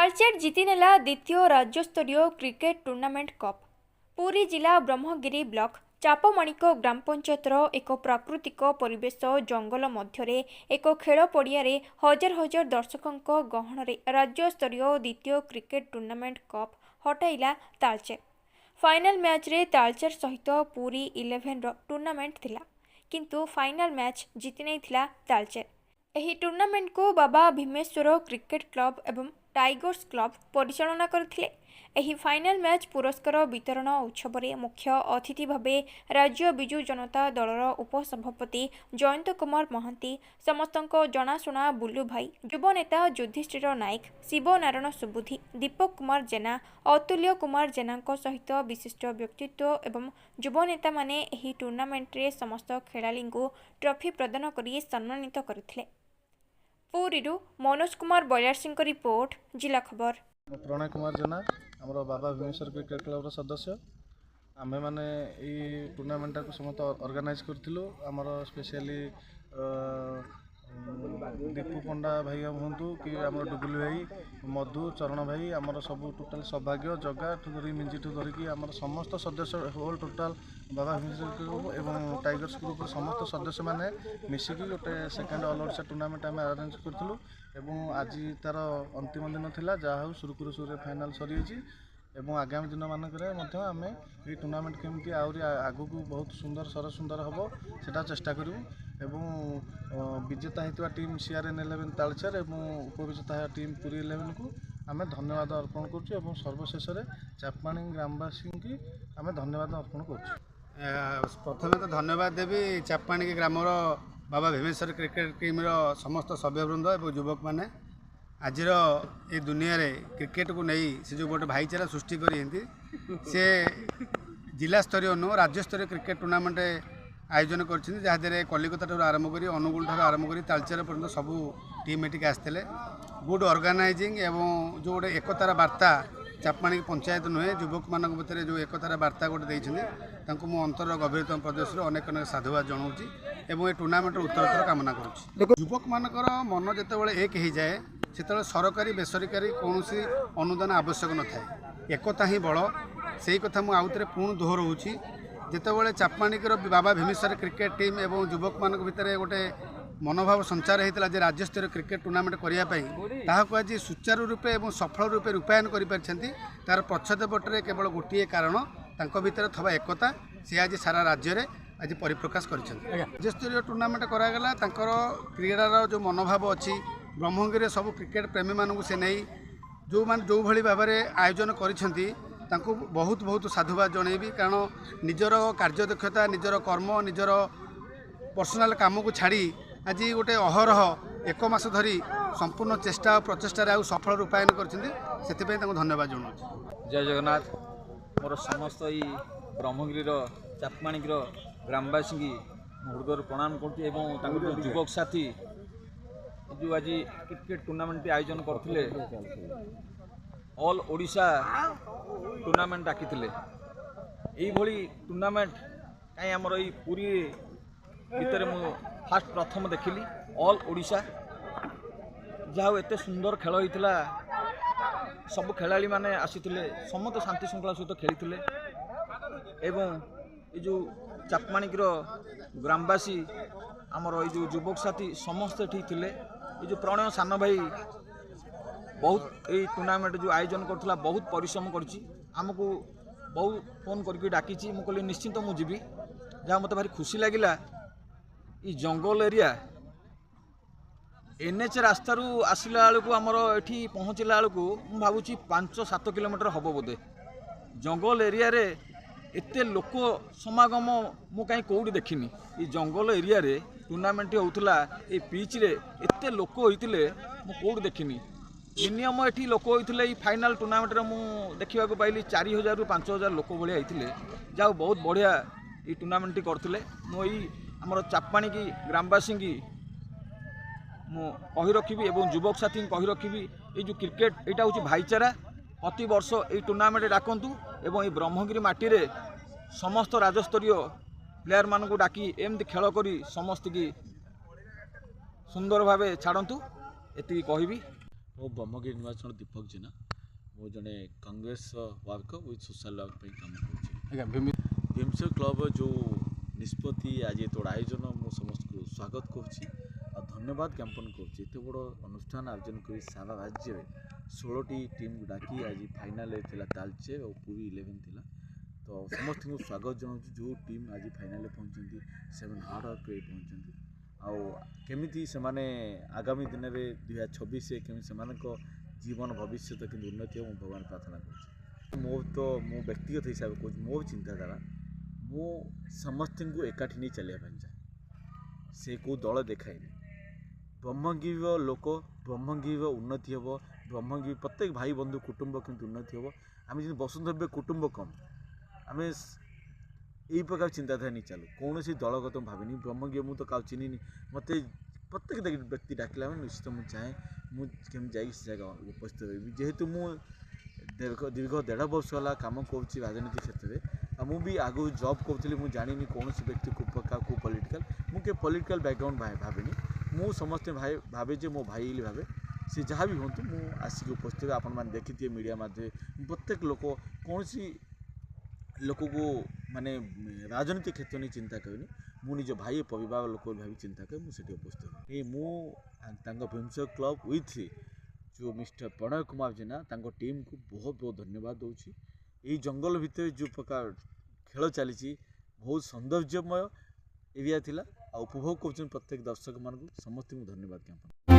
तालचेर जीतिनेला द्वितीय राज्यस्तरीय cricket tournament cup. Puri जिला ब्रह्मगिरी ब्लॉक चापमाणिक ग्राम पंचायतर एक प्राकृतिक परिवेश जंगल मध्य एक खेल पड़िया हजार हजार दर्शकों गहन राज्यस्तरीय द्वितीय क्रिकेट टूर्नामेंट कप हटाइला तालचेर। फाइनल मैच रे तालचेर सहित पुरी 11 टूर्नामेंट थिला, किंतु फाइनल मैच जीति नहीं थिला तालचेर। एही टूर्नामेंट को बाबा भीमेश्वर क्रिकेट क्लब एवं टाइगर्स क्लब परिचालना करथिले। एही फाइनल मैच पुरस्कार वितरण उत्सव में मुख्य अतिथि भावे राज्य बिजु जनता दलर उपसभापति जयंत कुमार महांती, समस्तको जनाशुना बुल्लू भाई, युव नेता युधिष्ठिर नायक, शिवनारायण सुबुद्धि, दीपक कुमार जेना, अतुल्य कुमार जेना सहित विशिष्ट व्यक्तित्व एवं युव नेता माने एही टूर्नामेंट रे समस्त खेलाड़ी को ट्रॉफी प्रदान करी सम्मानित करथिले। पुरीरू मनोज कुमार बयार सिंह रिपोर्ट, जिला खबर। प्रणय कुमार जेना आमर बाबा भीमेश्वर क्रिकेट क्लब सदस्य। आमे माने ये टूर्नामेंट को समस्त ऑर्गेनाइज करथिलु। आमर स्पेशली दीपू पंडा भाई हूँ कि आम डुगुली भाई, मधु चरण भाई, आमर सब टोटाल सौभाग्य जगह ठू धरी मिंजी ठू धरिकी आमर समस्त सदस्य होल टोटाल बाबा भीमेश्वर ग्रुप एवं टाइगर्स ग्रुप समस्त सदस्य मैंने मिसिकी गोटे सेकेंड ऑल ओडिशा टूर्नामेंट आम आरेंज करूँ। आज तार अंतिम दिन थिला, जहाँ सुरखुर फाइनाल सरी एवं आगामी दिन मानक आम ये टूर्नामेंट केमती आहरी आगू बहुत सुंदर सुंदर हम से चेष्टा करूँ। एवं विजेता होता टीम CRN11 तालचेर एवं उपविजेता टीम पुरी 11 को आम धन्यवाद अर्पण करुँ। सर्वशेष चापमाणी ग्रामवासी की आम धन्यवाद अर्पण करुँ। प्रथम तो धन्यवाद देवी चापमाणी ग्रामर बाबा भीमेश्वर क्रिकेट टीम समस्त सभ्यवृंद और युवक मैंने आज ये दुनिया रे क्रिकेट को नहीं से जो गोटे भाईचारा सृष्टि करी से जिला स्तरीय नु राज्य स्तरीय क्रिकेट टूर्नामेंट आयोजन कर कलिकता ठार आरंभ कर अनुगुल ठार आरंभ कर तालचेर पर्यटन सबू टीम एटिक आसते। गुड ऑर्गेनाइजिंग एवं जो गोटे एकतार बार्ता चापमाणी पंचायत नुहे युवक मान भितर जो एकतार बार्ता गोटे देती मु अंतर गभीरतम प्रदेश अनेक अनेक साधुवाद जनाऊँगी एवं ये टूर्नामेंट उत्तरोत्तर कामना करुँच। युवक मानकर मन जिते एक हो जाए से सरकारी बेसरकारी कौन अनुदान आवश्यक न थाए, एकता ही बड़। से कथा मुझे आउ थे पुणी दोहराऊँच जितेबाला चापमाणीकर बाबा भीमेश्वर क्रिकेट टीम एवं युवक मान भितर गोटे मनोभाव संचार होता है राज्यस्तरीय क्रिकेट टूर्नामेंट करने आज सुचारू रूपे और सफल रूपे रूपायन कर पश्चातपटे केवल गोटे कारण भीतर थवा एकता सी आज सारा राज्य में आज परिप्रकाश कर राज्यस्तरीय टूर्नामेंट करागला। क्रीडार जो मनोभाव अच्छी ब्रह्मगिरी सब क्रिकेट प्रेमी मानू से नहीं जो मान जो भली भाव में आयोजन करिसेंती तांको बहुत बहुत साधुवाद जनइबी। कारण निजर कार्यदक्षता निजर कर्म निजर पर्सनाल काम को छाड़ी आज गोटे अहरह एक मास धरी संपूर्ण चेष्टा प्रचेषार आ सफल रूपायन कर धन्यवाद जनाऊँ। जय जगन्नाथ। मोर समस्त ब्रह्मगिरी चापमाणीर ग्रामवासी की हृदय प्रणाम कर युवक साथी जो आज क्रिकेट टूर्नामेंट आयोजन करते ऑल ओडिशा टूर्नामेंट डाकी यही टूर्नामेंट कहीं आमर ये पुरी भितर मु फास्ट प्रथम देखिली ऑल ओडिशा जहाँ एत सुंदर खेल होता सब खेलाड़ी माने आसीथिले समस्त शांति श्रृंखला सहित खेली एवं ये जो चापमाणीर ग्रामवासी आमर ये जो युवक साथी समस्ते ठीक थे। ये जो प्रणय सान भाई बहुत ये टूर्नामेंट जो आयोजन करथिला बहुत परिश्रम करछि, आमको बहुत फोन करके डाकी मुझे निश्चिंत मुझे जहाँ मत भारी खुशी लगिला। ये जंगल एरिया NH रास्तार आसला बेलू आमर ये पहुँचला बेलू मुझे भावुँ 5-7 किलोमीटर हम बोधे। जंगल एरिया रे एते लोक समागम मु कहीं कौटी देखनी। ये जंगल एरिया रे टूर्नामेंट होता ये पिच रे एते लोक होते मु कौटी देखनी। मिनिमम ये लोक होते फाइनाल टूर्नामेंट मु देखा पाइली 4000 ରୁ 5000 लोक भाया होते। जहाँ बहुत बढ़िया ये टूर्नामेंट करते। मुझे आमर चापमाणी की ग्रामवासी की मु कही रखी एवं युवक साथी कही रखी ये जो क्रिकेट यहाँ हूँ भाईचारा प्रति वर्ष ये टूर्नामेंट डाकतु एवं ये ब्रह्मगिरी माटी रे समस्त राज्यस्तरीय प्लेयर मान को डाकी एमती खेल करी समस्त की सुंदर भाव छाड़तु एति कहबी। मो ब्रह्मगिरी निर्वाचन दीपक जेना मो जड़े Congress worker with social work पे काम कर भीमसेर क्लब जो निष्पत्ति आज ये आयोजन मु समस्त को स्वागत करुँची और धन्यवाद ज्ञापन करुँच बड़ अनुष्ठान आयोजन कर सारा राज्य में 16टी टीम डाकी आज फाइनाल तालचे और पूरी 11 थिला तो समस्त को स्वागत जनाऊँ जो टीम आज फाइनाल पहुँचती से हार्ड वर्क पहुँचती आमती से आगामी दिन में 2026 केमी से जीवन भविष्य के उन्नति हो भगवान प्रार्थना मो व्यक्तिगत हिसाब से कहूँ मो चिंताधारा मो समस्त को एकाठी नहीं चलिया चाहे से को दल देखाए ब्रह्मगिरी लोक ब्रह्मगिरी उन्नति हे ब्रह्मगिरी प्रत्येक भाई बंधु कुटुंब केमती उन्नति हे आम जी वसुंधव्य कुटुंब कम आम यही प्रकार चिंताधारा नहीं चलू कौन दलगत भाविनी ब्रह्मगिरी मुझे तो का चिन्ह मत प्रत्येक व्यक्ति डाकिला निश्चित मुझे चाहे मुझे जा जगह उपस्थित रही जेहेतु मुझे दीर्घ 1.5 वर्ष है कम कर राजनीति क्षेत्र में मुझे आगु जॉब करी मुझे जानी कौन व्यक्ति को पॉलिटिकल मुझे पॉलिटिकल बैकग्राउंड भाविनी मु समस्ते भाई भावे जे मो भाई भावे सी जहाँ भी हूँ मुझे आसिक उपस्थित आपण मैंने देखी मीडिया माध्यम प्रत्येक लोक कौन लोक को माने राजनीति क्षेत्र नहीं चिंता करनी मु निज भाई परिवार लोक भाई चिंता कर मुझे उपस्थित ये मु भीमसेर क्लब विथ जो मिस्टर प्रणय कुमार जेना टीम को बहुत बहुत धन्यवाद दूसरी यही जंगल भितर जो प्रकार खेल चली बहुत सौंदर्यमय एरिया थिला आ उपभोग कर प्रत्येक दर्शक मान समस्त धन्यवाद ज्ञापन।